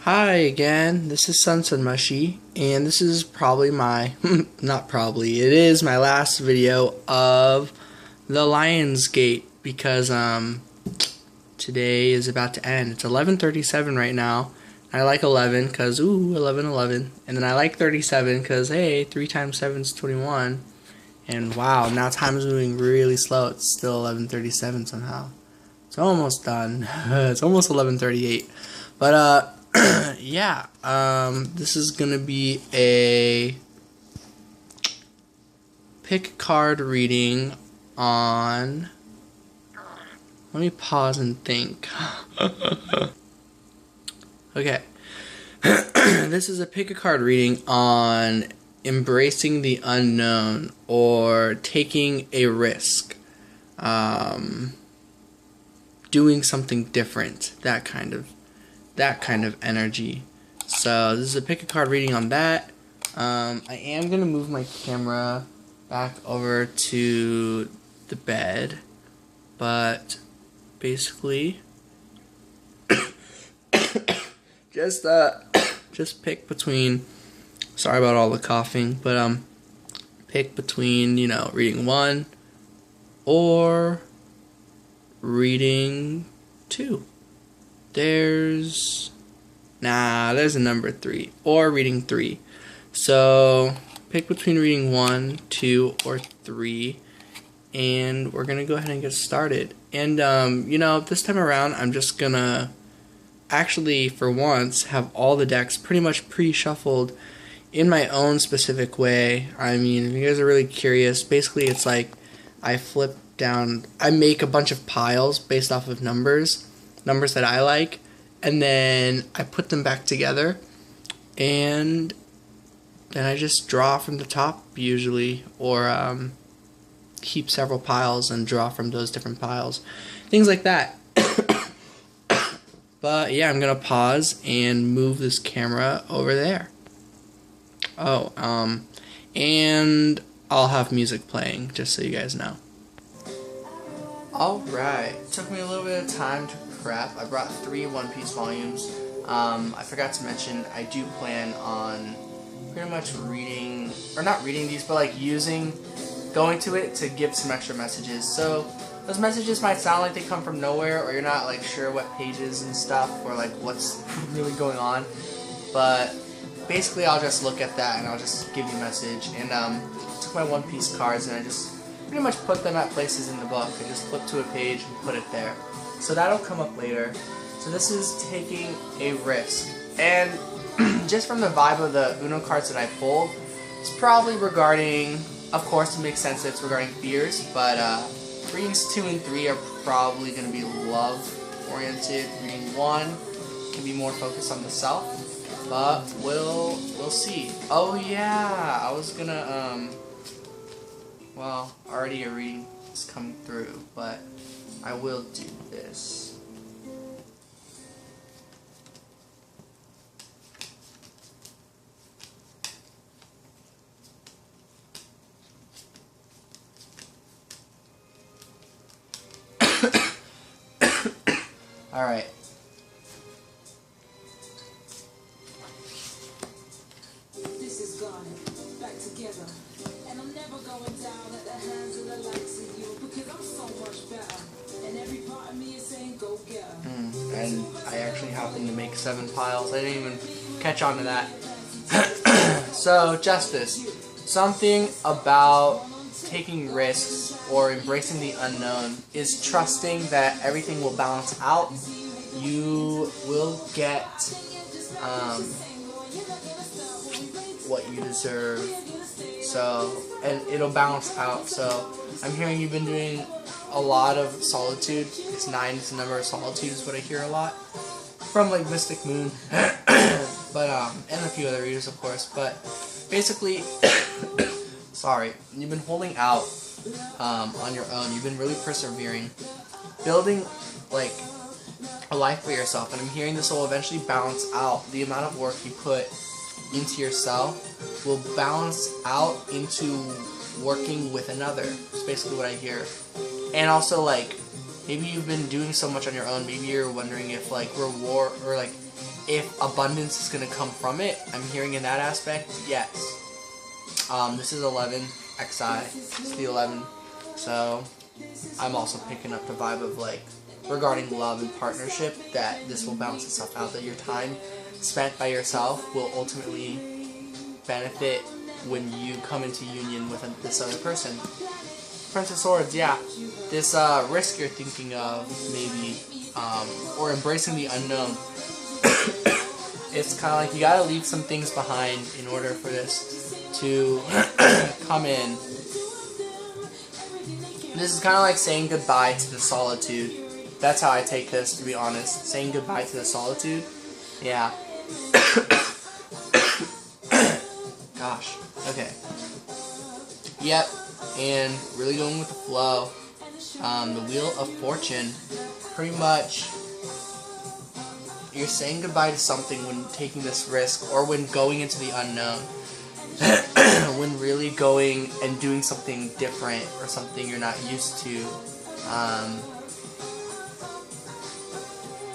Hi again, this is Sunsun Mushy, and this is probably my, not probably, it is my last video of the Lionsgate, because today is about to end. It's 11:37 right now. I like 11, because, ooh, 11, and then I like 37, because, hey, 3 times 7 is 21, and wow, now time is moving really slow. It's still 11:37 somehow. It's almost done. It's almost 11:38, but, yeah, this is gonna be a pick a card reading on, let me pause and think. Okay. This is a pick a card reading on embracing the unknown or taking a risk, doing something different, that kind of energy. So this is a pick a card reading on that. I am gonna move my camera back over to the bed, but basically just pick between, sorry about all the coughing, but pick between, you know, reading 1 or reading 2. There's a number 3, or reading 3. So pick between reading 1, 2, or 3, and we're gonna go ahead and get started. And you know, this time around I'm just gonna actually, for once, have all the decks pretty much pre-shuffled in my own specific way. I mean, if you guys are really curious, basically it's like I make a bunch of piles based off of numbers that I like, and then I put them back together, and then I just draw from the top usually, or keep several piles and draw from those different piles, things like that. But yeah, I'm gonna pause and move this camera over there. Oh, and I'll have music playing, just so you guys know. Alright, took me a little bit of time to prep. I brought 3 One Piece volumes. I forgot to mention, I do plan on pretty much reading, or not reading these, but like going to it to give some extra messages. So those messages might sound like they come from nowhere, or you're not like sure what pages and stuff, or like what's really going on. But basically I'll just look at that and I'll just give you a message. And took my One Piece cards and I just pretty much put them at places in the book. I just flip to a page and put it there. So that'll come up later. So this is taking a risk. And just from the vibe of the Uno cards that I pulled, it's probably regarding, of course it makes sense that it's regarding fears, but readings 2 and 3 are probably going to be love oriented. Reading 1 can be more focused on the self, but we'll see. Oh yeah, I was gonna well, already a reading has come through, but I will do this. Alright. This is gone back together. And I'm never going down at the hands of the likes of you, because I'm so much better. And every part of me is saying go get her. And I actually happened to make 7 piles. I didn't even catch on to that. So, justice. Something about taking risks or embracing the unknown is trusting that everything will balance out. You will get what you deserve. So, and it'll balance out. So, I'm hearing you've been doing a lot of solitude. It's 9 is the number of solitude is what I hear a lot from like Mystic Moon, but and a few other readers, of course. But basically, sorry, you've been holding out on your own. You've been really persevering, building like a life for yourself, and I'm hearing this will eventually balance out. The amount of work you put into yourself will balance out into working with another. That's basically what I hear. And also, like, maybe you've been doing so much on your own, maybe you're wondering if, like, reward, or, like, if abundance is going to come from it, I'm hearing in that aspect, yes. This is 11 XI, it's the 11, so I'm also picking up the vibe of like, regarding love and partnership, that this will balance itself out, that your time spent by yourself will ultimately benefit when you come into union with this other person. Prince of Swords, yeah. This risk you're thinking of, maybe, or embracing the unknown. It's kind of like you gotta leave some things behind in order for this to come in. This is kind of like saying goodbye to the solitude. That's how I take this, to be honest. Saying goodbye to the solitude. Yeah. Gosh. Okay. Yep. And really going with the flow. The Wheel of Fortune. Pretty much, you're saying goodbye to something when taking this risk, or when going into the unknown. When really going and doing something different, or something you're not used to.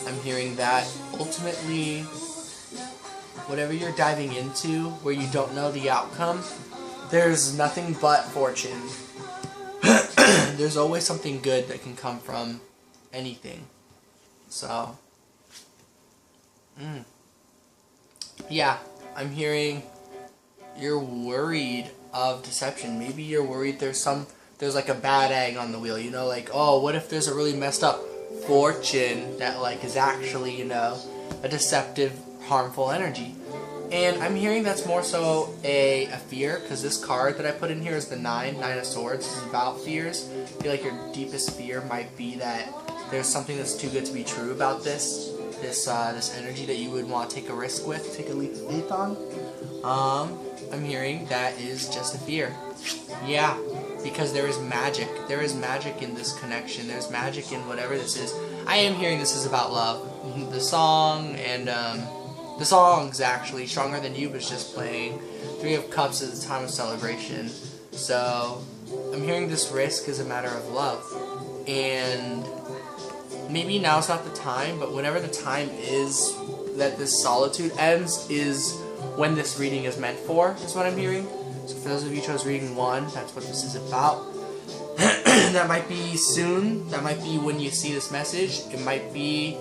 I'm hearing that ultimately, whatever you're diving into, where you don't know the outcome, there's nothing but fortune. There's always something good that can come from anything. So, yeah, I'm hearing you're worried of deception. Maybe you're worried there's like a bad egg on the wheel, you know, like, oh, what if there's a really messed up fortune that like is actually, you know, a deceptive, harmful energy. And I'm hearing that's more so a fear, because this card that I put in here is the Nine of Swords. It's about fears. I feel like your deepest fear might be that there's something that's too good to be true about this energy that you would want to take a risk with, take a leap of faith on. I'm hearing that is just a fear. Yeah, because there is magic. There is magic in this connection. There's magic in whatever this is. I am hearing this is about love. The song and the songs actually, Stronger Than You was just playing. 3 of Cups is a time of celebration. So I'm hearing this risk is a matter of love. And maybe now's not the time, but whenever the time is that this solitude ends is when this reading is meant for, is what I'm hearing. So for those of you who chose reading 1, that's what this is about. That might be soon. That might be when you see this message. It might be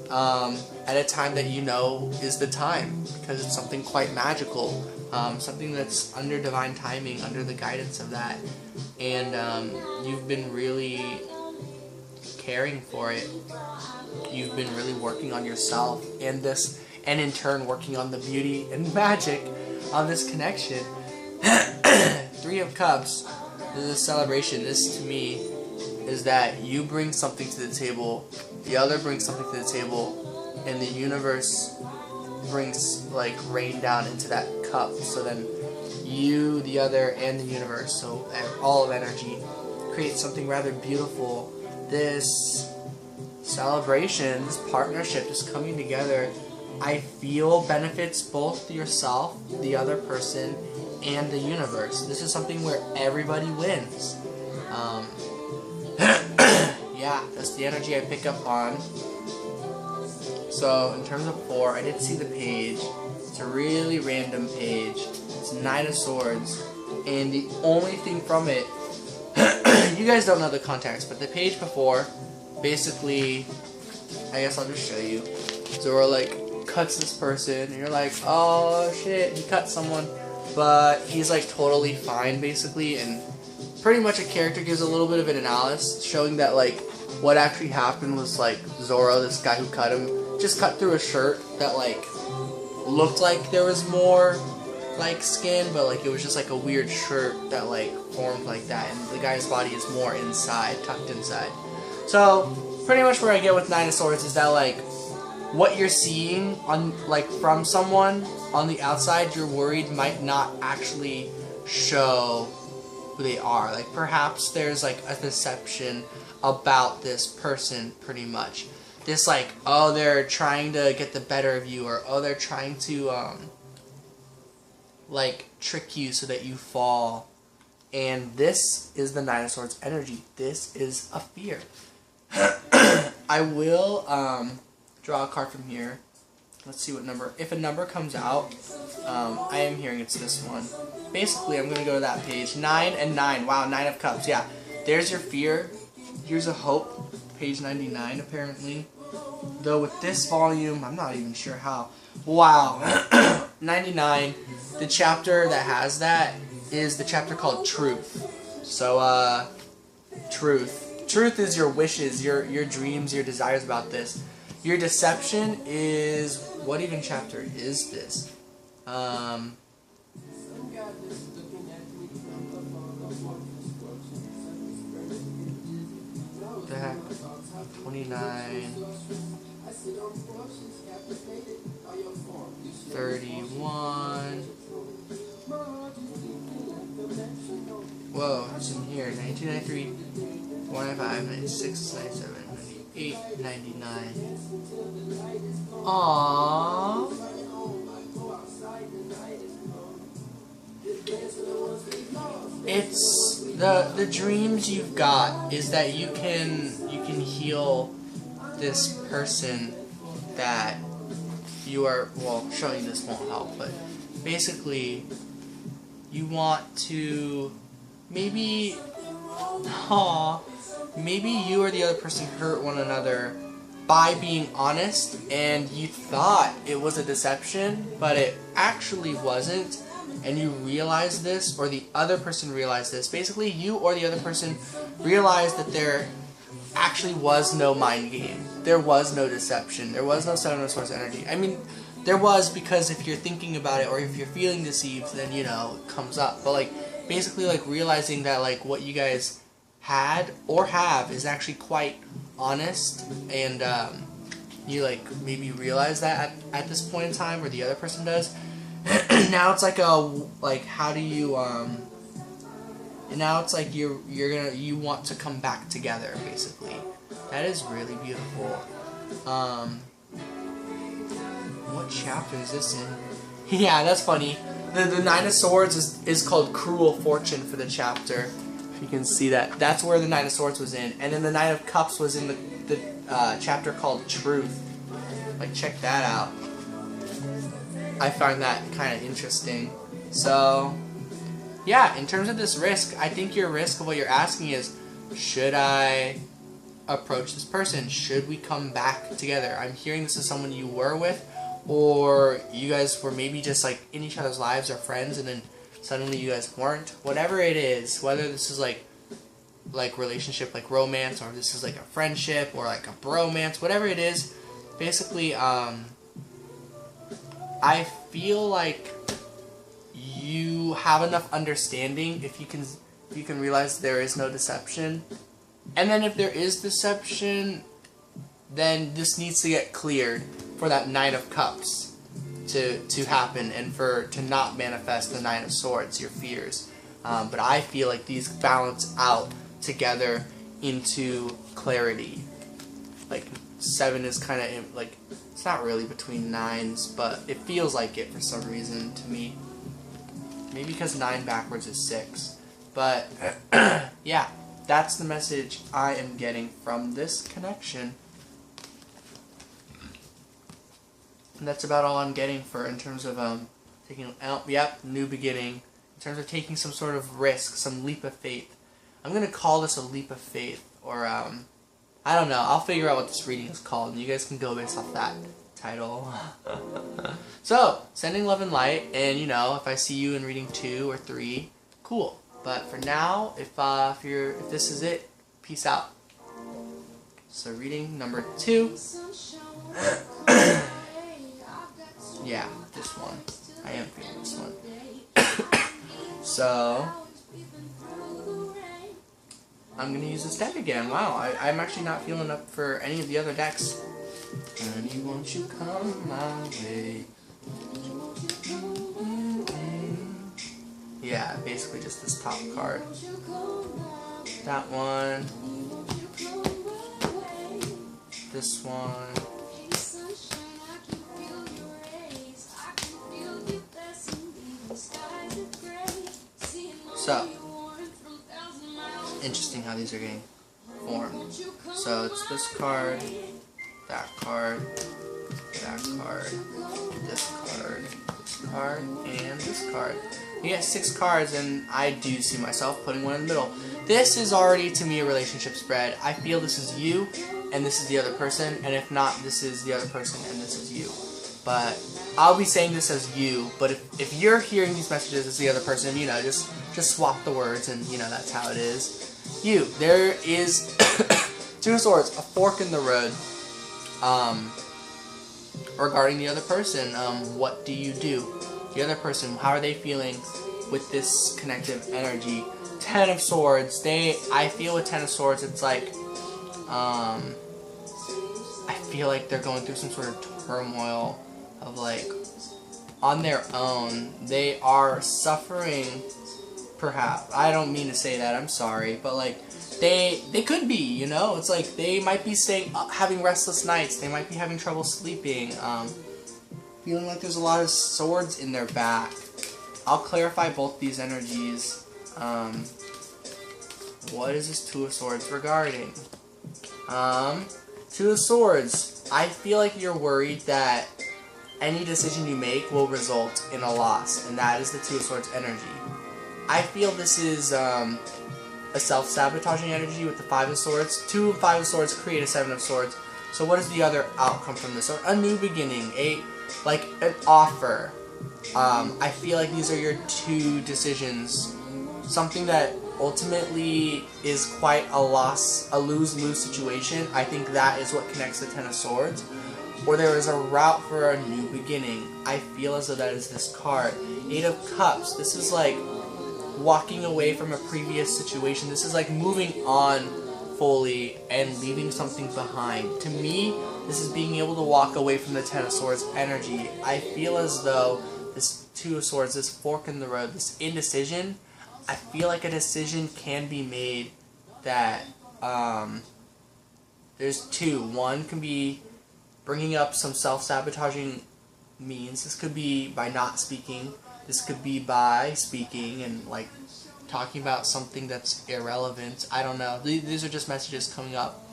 at a time that you know is the time, because it's something quite magical, something that's under divine timing, under the guidance of that, and you've been really caring for it. You've been really working on yourself, and in turn working on the beauty and magic of this connection. 3 of Cups. This is a celebration. This to me is that you bring something to the table, the other brings something to the table, and the universe brings like rain down into that cup. So then you, the other, and the universe, so all of energy, creates something rather beautiful. This celebration, this partnership, this coming together, I feel benefits both yourself, the other person, and the universe. This is something where everybody wins. Yeah, that's the energy I pick up on. So in terms of 4, I did see the page. It's a really random page. It's 9 of Swords, and the only thing from it, you guys don't know the context, but the page before, basically, I guess I'll just show you. Zora like cuts this person, and you're like, oh shit, he cut someone, but he's like totally fine basically, and pretty much a character gives a little bit of an analysis, showing that like what actually happened was like Zoro, this guy who cut him, just cut through a shirt that like looked like there was more like skin, but like it was just like a weird shirt that like formed like that, and the guy's body is more inside, tucked inside. So pretty much where I get with 9 of Swords is that like what you're seeing on like from someone on the outside, you're worried might not actually show who they are. Like perhaps there's like a deception about this person, pretty much. This like, oh, they're trying to get the better of you, or oh, they're trying to like trick you so that you fall. And this is the 9 of Swords energy. This is a fear. I will draw a card from here. Let's see what number. If a number comes out, I am hearing it's this one. Basically, I'm going to go to that page. 9 and 9. Wow, 9 of Cups. Yeah. There's your fear. Here's a hope. Page 99, apparently. Though with this volume, I'm not even sure how. Wow. 99. The chapter that has that is the chapter called Truth. So, Truth. Truth is your wishes, your dreams, your desires about this. Your deception is... What even chapter is this? The heck? 29... 31... Whoa, it's in here. 1993, 195, 96, 97, 98, 99. Aww. It's the dreams you've got is that you can heal this person that you are, well, showing this won't help, but basically you want to maybe you or the other person hurt one another by being honest, and you thought it was a deception, but it actually wasn't, and you realized this, or the other person realized this. Basically, you or the other person realized that there actually was no mind game. There was no deception. There was no Seven of Swords energy. I mean, there was, because if you're thinking about it, or if you're feeling deceived, then, you know, it comes up. But, like, basically, like, realizing that, like, what you guys had or have is actually quite honest, and you, like, maybe realize that at this point in time, or the other person does. Now it's like how do you now it's like you want to come back together, basically. That is really beautiful. What chapter is this in? Yeah, that's funny. The Nine of Swords is called Cruel Fortune for the chapter. If you can see that. That's where the Nine of Swords was in. And then the Nine of Cups was in the chapter called Truth. Like, check that out. I find that kind of interesting. So, yeah, in terms of this risk, I think your risk of what you're asking is, should I approach this person? Should we come back together? I'm hearing this is someone you were with, or you guys were maybe just like in each other's lives or friends, and then suddenly you guys weren't. Whatever it is, whether this is like relationship, like romance, or this is like a friendship, or like a bromance, whatever it is, basically, I feel like you have enough understanding if you can realize there is no deception. And then if there is deception, then this needs to get cleared for that Nine of Cups to happen, and to not manifest the Nine of Swords, your fears. But I feel like these balance out together into clarity. Like, 7 is kind of like, it's not really between 9s, but it feels like it for some reason to me. Maybe because 9 backwards is 6. But, yeah, that's the message I am getting from this connection. And that's about all I'm getting in terms of taking, new beginning. In terms of taking some sort of risk, some leap of faith. I'm going to call this a leap of faith, or, I don't know. I'll figure out what this reading is called, and you guys can go based off that title. So, sending love and light, and, you know, if I see you in reading 2 or 3, cool. But for now, if this is it, peace out. So, reading number 2. Yeah, this one. I am feeling this one. So, I'm going to use this deck again. Wow, I'm actually not feeling up for any of the other decks. Honey, won't you come my way? Yeah, basically just this top card. That one. This one. So, interesting how these are getting formed. So it's this card, that card, that card, this card, and this card. You get 6 cards, and I do see myself putting one in the middle. This is already, to me, a relationship spread. I feel this is you, and this is the other person, and if not, this is the other person, and this is you. But I'll be saying this as you, but if you're hearing these messages as the other person, you know, just swap the words, and, you know, that's how it is. You. There is 2 of Swords, a fork in the road. Regarding the other person, what do you do? The other person, how are they feeling with this connective energy? 10 of Swords, I feel with 10 of Swords, it's like, I feel like they're going through some sort of turmoil of like, on their own, they are suffering, perhaps. I don't mean to say that, I'm sorry, but like, they could be, you know? It's like, they might be having restless nights, they might be having trouble sleeping, feeling like there's a lot of swords in their back. I'll clarify both these energies. What is this 2 of Swords regarding? 2 of Swords. I feel like you're worried that any decision you make will result in a loss, and that is the 2 of Swords energy. I feel this is a self-sabotaging energy with the 5 of Swords. 2 of 5 of Swords create a 7 of Swords. So what is the other outcome from this? A new beginning, like an offer. I feel like these are your 2 decisions. Something that ultimately is quite a lose-lose situation. I think that is what connects the 10 of Swords. Or there is a route for a new beginning. I feel as though that is this card. 8 of Cups. This is like walking away from a previous situation. This is like moving on fully and leaving something behind. To me, this is being able to walk away from the 10 of Swords energy. I feel as though this 2 of Swords, this fork in the road, this indecision, I feel like a decision can be made that, there's 2. One can be bringing up some self-sabotaging means. This could be by not speaking. This could be by speaking and like talking about something that's irrelevant. I don't know. These are just messages coming up.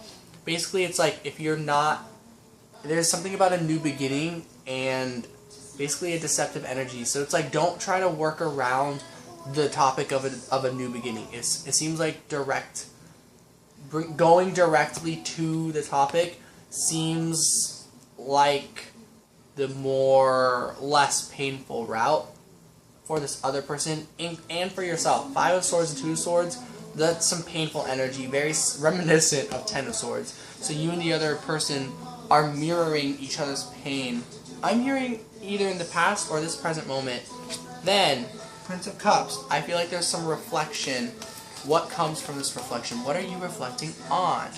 Basically, it's like if you're not, there's something about a new beginning and basically a deceptive energy. So it's like, don't try to work around the topic of a new beginning. It seems like going directly to the topic seems like the less painful route for this other person and for yourself. 5 of Swords and 2 of Swords, that's some painful energy, very reminiscent of 10 of Swords. So you and the other person are mirroring each other's pain. I'm hearing either in the past or this present moment. Then, Prince of Cups. I feel like there's some reflection. What comes from this reflection? What are you reflecting on?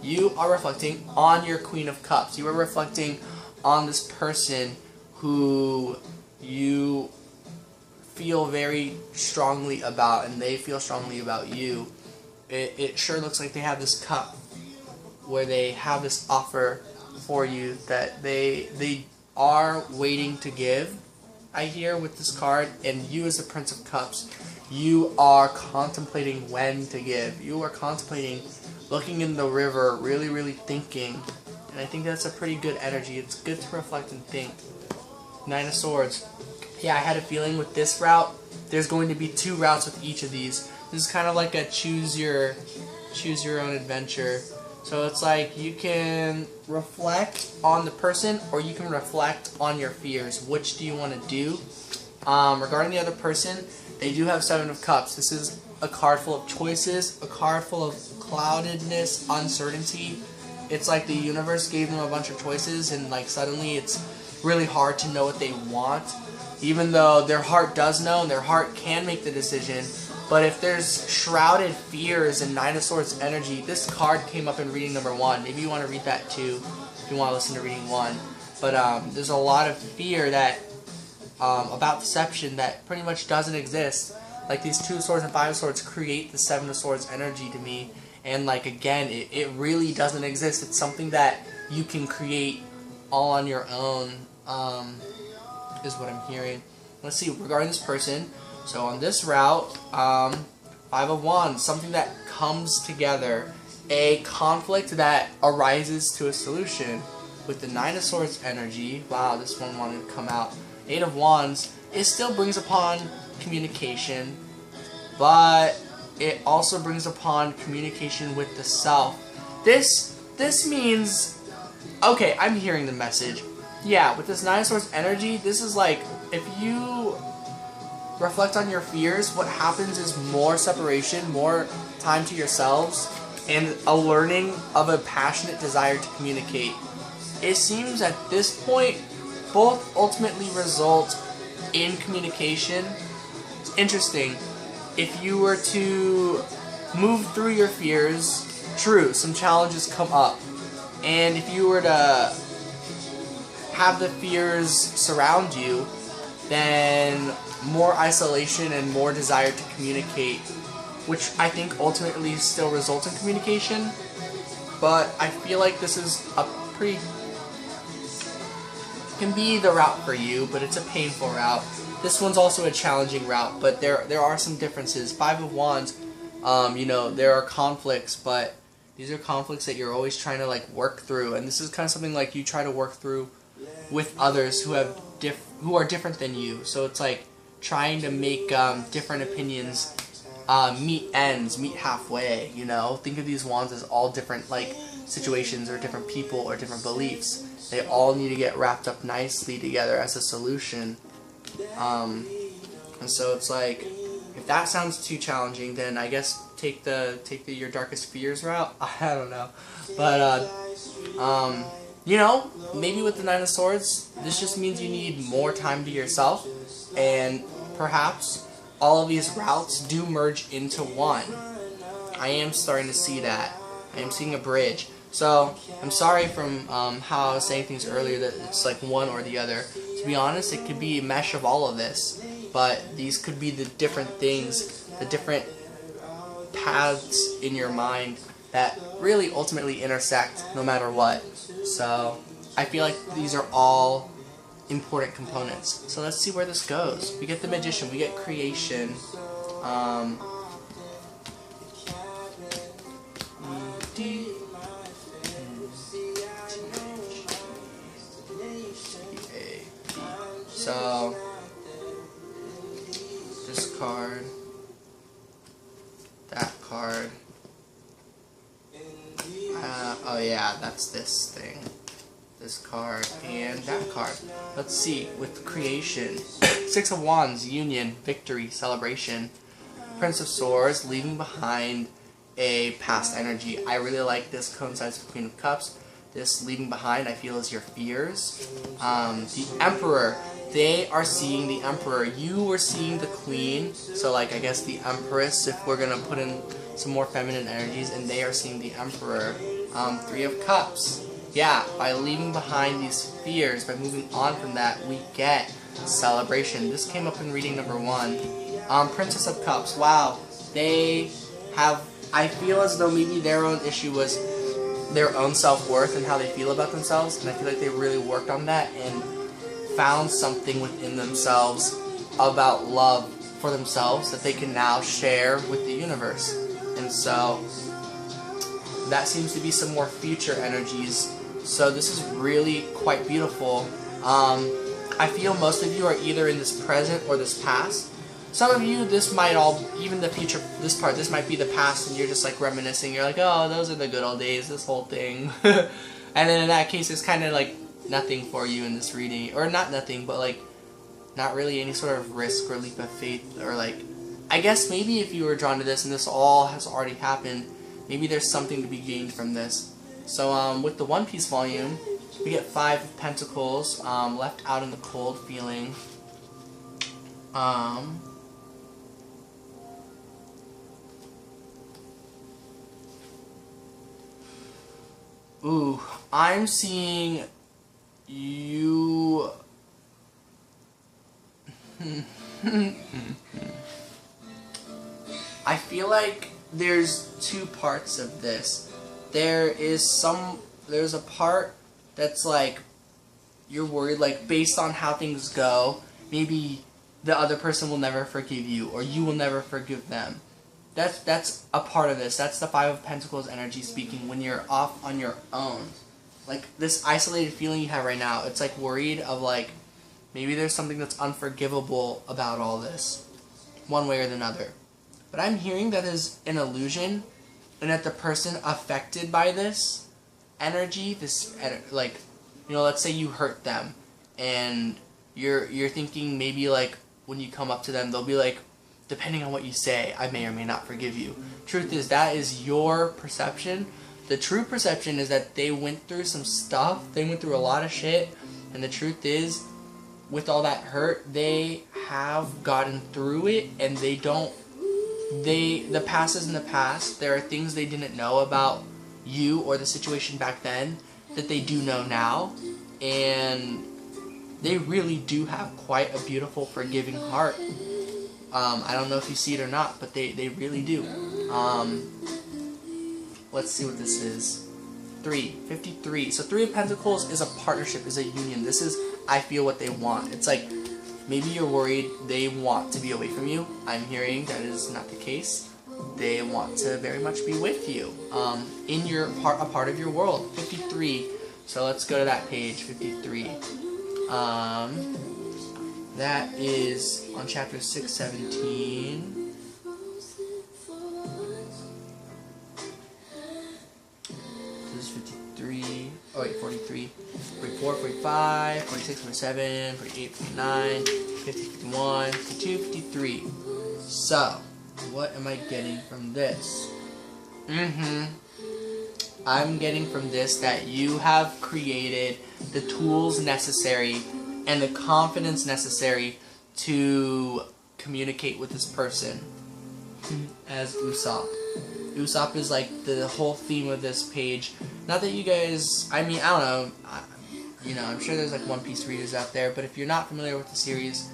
You are reflecting on your Queen of Cups. You are reflecting on this person who you feel very strongly about and they feel strongly about you. It sure looks like they have this cup where they have this offer for you that they are waiting to give. I hear with this card, and you as the Prince of Cups, you are contemplating when to give. You are contemplating, looking in the river, really, really thinking. And I think that's a pretty good energy. It's good to reflect and think. 9 of Swords. Yeah, I had a feeling with this route, there's going to be 2 routes with each of these. This is kind of like a choose your own adventure. So it's like you can reflect on the person or you can reflect on your fears. Which do you want to do? Regarding the other person, they do have 7 of Cups. This is a card full of choices, a card full of cloudedness, uncertainty. It's like the universe gave them a bunch of choices and like suddenly it's really hard to know what they want. Even though their heart does know and their heart can make the decision. But if there's shrouded fears and 9 of Swords energy, this card came up in reading number 1. Maybe you want to read that too if you want to listen to reading 1. But there's a lot of fear that about deception that pretty much doesn't exist. Like these 2 of Swords and 5 of Swords create the 7 of Swords energy to me. And like again, it really doesn't exist. It's something that you can create all on your own, is what I'm hearing. Let's see, regarding this person. So on this route, 5 of Wands, something that comes together, a conflict that arises to a solution. with the Nine of Swords energy, wow, this one wanted to come out. Eight of Wands, it still brings upon communication, but it also brings upon communication with the self. This means, okay, I'm hearing the message. Yeah, with this Nine of Swords energy, this is like, if you reflect on your fears, what happens is more separation, more time to yourselves, and a learning of a passionate desire to communicate. It seems at this point, both ultimately result in communication. It's interesting. If you were to move through your fears, true, some challenges come up. And if you were to have the fears surround you, then more isolation and more desire to communicate, which I think ultimately still results in communication. But I feel like this is a pretty, can be the route for you, but it's a painful route. This one's also a challenging route, but there are some differences. Five of Wands, you know, there are conflicts, but these are conflicts that you're always trying to like work through, and this is kind of something like you try to work through with others who have who are different than you. So it's like trying to make different opinions meet ends, meet halfway. You know, think of these wands as all different like situations or different people or different beliefs. They all need to get wrapped up nicely together as a solution. And so it's like, if that sounds too challenging, then I guess take the your darkest fears route. I don't know, but you know, maybe with the Nine of Swords, this just means you need more time to yourself, and perhaps all of these routes do merge into one. I am starting to see that. I am seeing a bridge. So I'm sorry from how I was saying things earlier that it's like one or the other. To be honest, it could be a mesh of all of this, but these could be the different things, the different paths in your mind that really ultimately intersect no matter what. So I feel like these are all important components. So let's see where this goes. We get the Magician, we get Creation. So this card, that card. Oh yeah, that's this thing. This card and that card. Let's see, with Creation. Six of Wands, Union, Victory, Celebration. Prince of Swords, leaving behind a past energy. I really like this, coincides with Queen of Cups. This leaving behind, I feel, is your fears. The Emperor, they are seeing the Emperor. You were seeing the Queen, so like I guess the Empress, if we're gonna put in some more feminine energies, and they are seeing the Emperor. Three of Cups. Yeah, by leaving behind these fears, by moving on from that, we get Celebration. This came up in reading number 1. Princess of Cups. Wow, they have, I feel as though maybe their own issue was their own self-worth and how they feel about themselves, and I feel like they really worked on that and found something within themselves about love for themselves that they can now share with the universe. And so that seems to be some more future energies. So this is really quite beautiful. I feel most of you are either in this present or this past. Some of you, this might all, even the future, this part, this might be the past, and you're just like reminiscing. You're like, oh, those are the good old days, this whole thing. And then in that case, it's kind of like nothing for you in this reading. Or not nothing, but like not really any sort of risk or leap of faith. Or like, I guess maybe if you were drawn to this and this all has already happened, maybe there's something to be gained from this. So with the One Piece volume, we get 5 of Pentacles, left out in the cold feeling. Ooh, I'm seeing you. I feel like there's 2 parts of this. There's a part that's like, you're worried, like, based on how things go, maybe the other person will never forgive you, or you will never forgive them. That's a part of this. That's the 5 of Pentacles energy speaking when you're off on your own. like this isolated feeling you have right now. It's like worried of like maybe there's something that's unforgivable about all this, one way or another. But I'm hearing that is an illusion, and that the person affected by this energy, like, you know, let's say you hurt them, and you're thinking maybe like when you come up to them, they'll be like, depending on what you say, I may or may not forgive you. Truth is, that is your perception. The true perception is that they went through some stuff. They went through a lot of shit. And the truth is, with all that hurt, they have gotten through it. And they don't... The past is in the past. There are things they didn't know about you or the situation back then that they do know now. And they really do have quite a beautiful, forgiving heart. I don't know if you see it or not, but they really do. Let's see what this is. 53. So 3 of Pentacles is a partnership, is a union. This is, I feel what they want. It's like, maybe you're worried they want to be away from you. I'm hearing that is not the case. They want to very much be with you. In your part, a part of your world. 53. So let's go to that page, 53. That is on chapter 617. This is 53. Oh wait, 43, 44, 45, 46, 47, 48, 49, 50, 51, 52, 53. So, what am I getting from this? I'm getting from this that you have created the tools necessary and the confidence necessary to communicate with this person as Usopp. Usopp is like the whole theme of this page. Not that you guys, I mean, I don't know, you know, I'm sure there's like One Piece readers out there, but if you're not familiar with the series,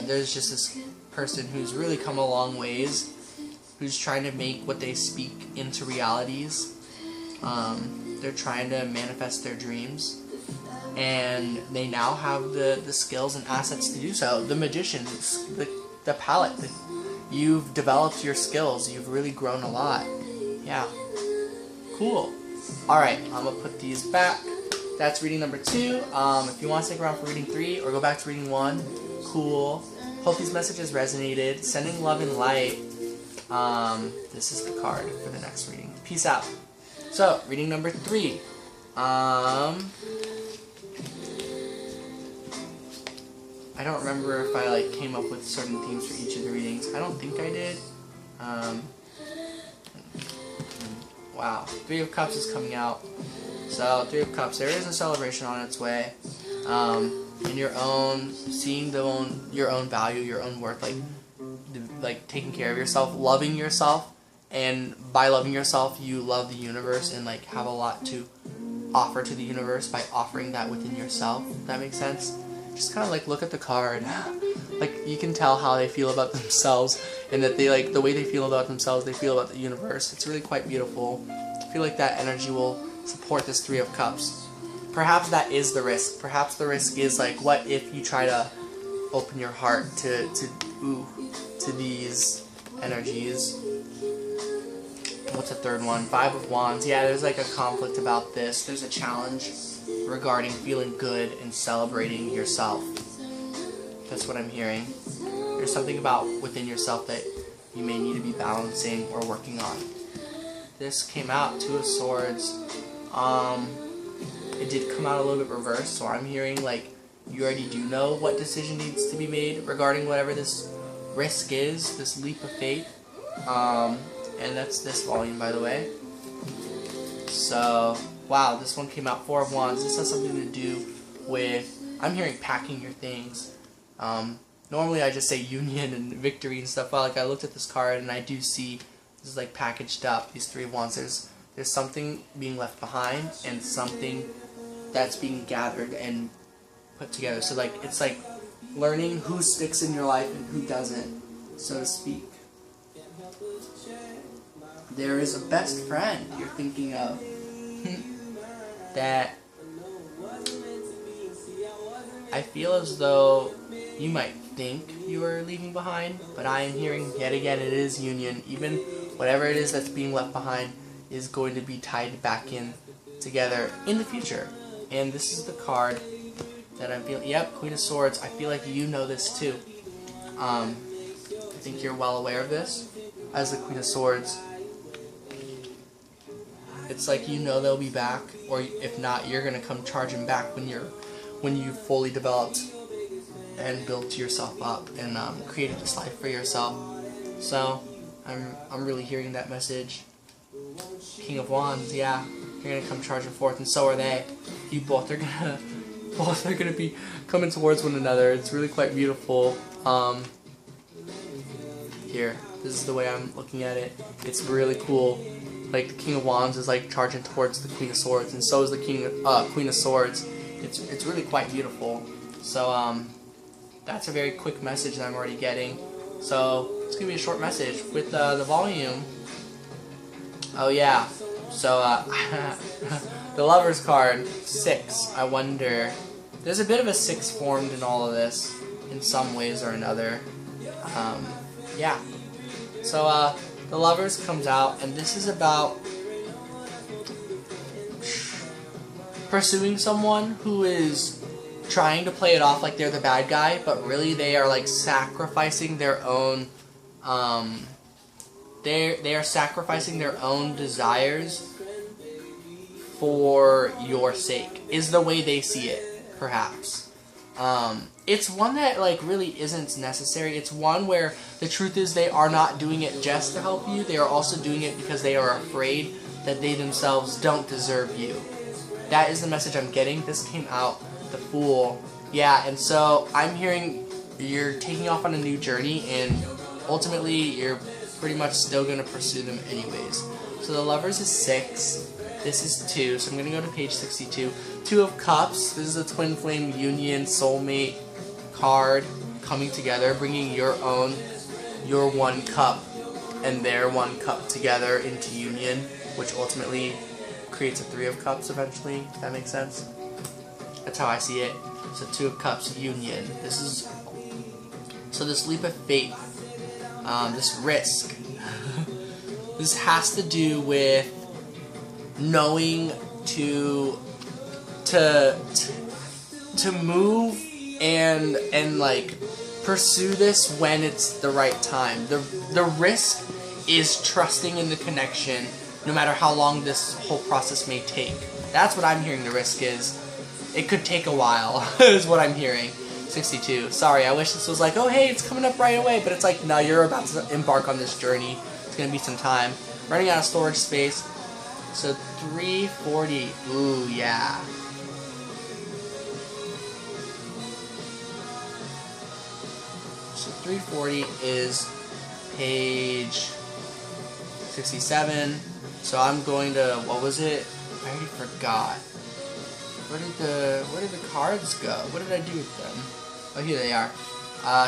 there's just this person who's really come a long ways, who's trying to make what they speak into realities. They're trying to manifest their dreams. And they now have the skills and assets to do so. The magicians, the palette, you've developed your skills. You've really grown a lot. Yeah. Cool. Alright, I'm going to put these back. That's reading number 2. If you want to stick around for reading 3 or go back to reading 1, cool. Hope these messages resonated. Sending love and light. This is the card for the next reading. Peace out. So, reading number 3. I don't remember if I like came up with certain themes for each of the readings. I don't think I did. Wow, 3 of Cups is coming out. So 3 of Cups, there is a celebration on its way. In your own, seeing your own value, your own worth, like taking care of yourself, loving yourself, and by loving yourself, you love the universe and like have a lot to offer to the universe by offering that within yourself. If that makes sense. Just kind of like look at the card, like you can tell how they feel about themselves, and that they like the way they feel about themselves, they feel about the universe. It's really quite beautiful. I feel like that energy will support this 3 of Cups. Perhaps that is the risk. Perhaps the risk is like, what if you try to open your heart to these energies? What's the 3rd one? 5 of Wands. Yeah, there's like a conflict about this. There's a challenge regarding feeling good and celebrating yourself. That's what I'm hearing. There's something about within yourself that you may need to be balancing or working on. This came out, 2 of Swords. It did come out a little bit reversed, so I'm hearing like you already do know what decision needs to be made regarding whatever this risk is, this leap of faith. And that's this volume, by the way. So, wow, this one came out, 4 of Wands. This has something to do with, I'm hearing packing your things. Normally I just say union and victory and stuff. Well, like I looked at this card and I do see this is like packaged up, these 3 of Wands. There's something being left behind and something that's being gathered and put together. So like it's like learning who sticks in your life and who doesn't, so to speak. There is a best friend you're thinking of that I feel as though you might think you are leaving behind, but I am hearing yet again it is union. Even whatever it is that's being left behind is going to be tied back in together in the future. And this is the card that I'm feeling. Yep, Queen of Swords. I feel like you know this too. I think you're well aware of this as the Queen of Swords. It's like you know they'll be back, or if not, you're gonna come charging back when you've fully developed and built yourself up and created this life for yourself. So I'm really hearing that message. King of Wands, yeah, you're gonna come charging forth, and so are they. You both are gonna be coming towards one another. It's really quite beautiful. Here, this is the way I'm looking at it. It's really cool. Like the King of Wands is like charging towards the Queen of Swords, and so is the Queen of Swords. It's really quite beautiful. So that's a very quick message that I'm already getting. So it's gonna be a short message with the volume. Oh yeah. So the Lovers card 6. I wonder. There's a bit of a 6 formed in all of this, in some ways or another. Yeah. So the Lovers comes out, and this is about pursuing someone who is trying to play it off like they're the bad guy, but really they are like sacrificing their own they are sacrificing their own desires for your sake, is the way they see it, perhaps. It's one that like really isn't necessary. It's one where the truth is they are not doing it just to help you. They are also doing it because they are afraid that they themselves don't deserve you. That is the message I'm getting. This came out, the Fool. Yeah, and so I'm hearing you're taking off on a new journey, and ultimately you're pretty much still going to pursue them anyways. So the Lovers is 6. This is 2, so I'm going to go to page 62. 2 of Cups. This is a twin flame union soulmate card coming together, bringing your one cup and their one cup together into union, which ultimately creates a 3 of Cups eventually, if that makes sense. That's how I see it. So 2 of Cups, union. This leap of faith, this risk, this has to do with knowing to move and like pursue this when it's the right time. The risk is trusting in the connection, no matter how long this whole process may take. That's what I'm hearing the risk is. It could take a while, is what I'm hearing. 62. Sorry, I wish this was like, oh hey, it's coming up right away, but it's like, no, you're about to embark on this journey. It's gonna be some time. Running out of storage space. So 340. Ooh, yeah. So 340 is page 67. So I'm going to, what was it? I already forgot. Where did the cards go? What did I do with them? Oh, here they are.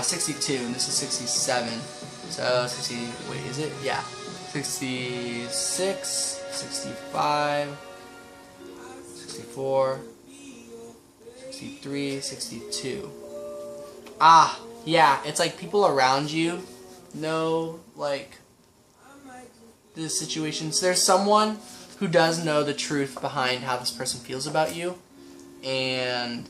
62, and this is 67. So 60. Wait, is it? Yeah. 66, 65, 64, 63, 62. Ah, yeah. It's like people around you know, like, the situations. There's someone who does know the truth behind how this person feels about you, and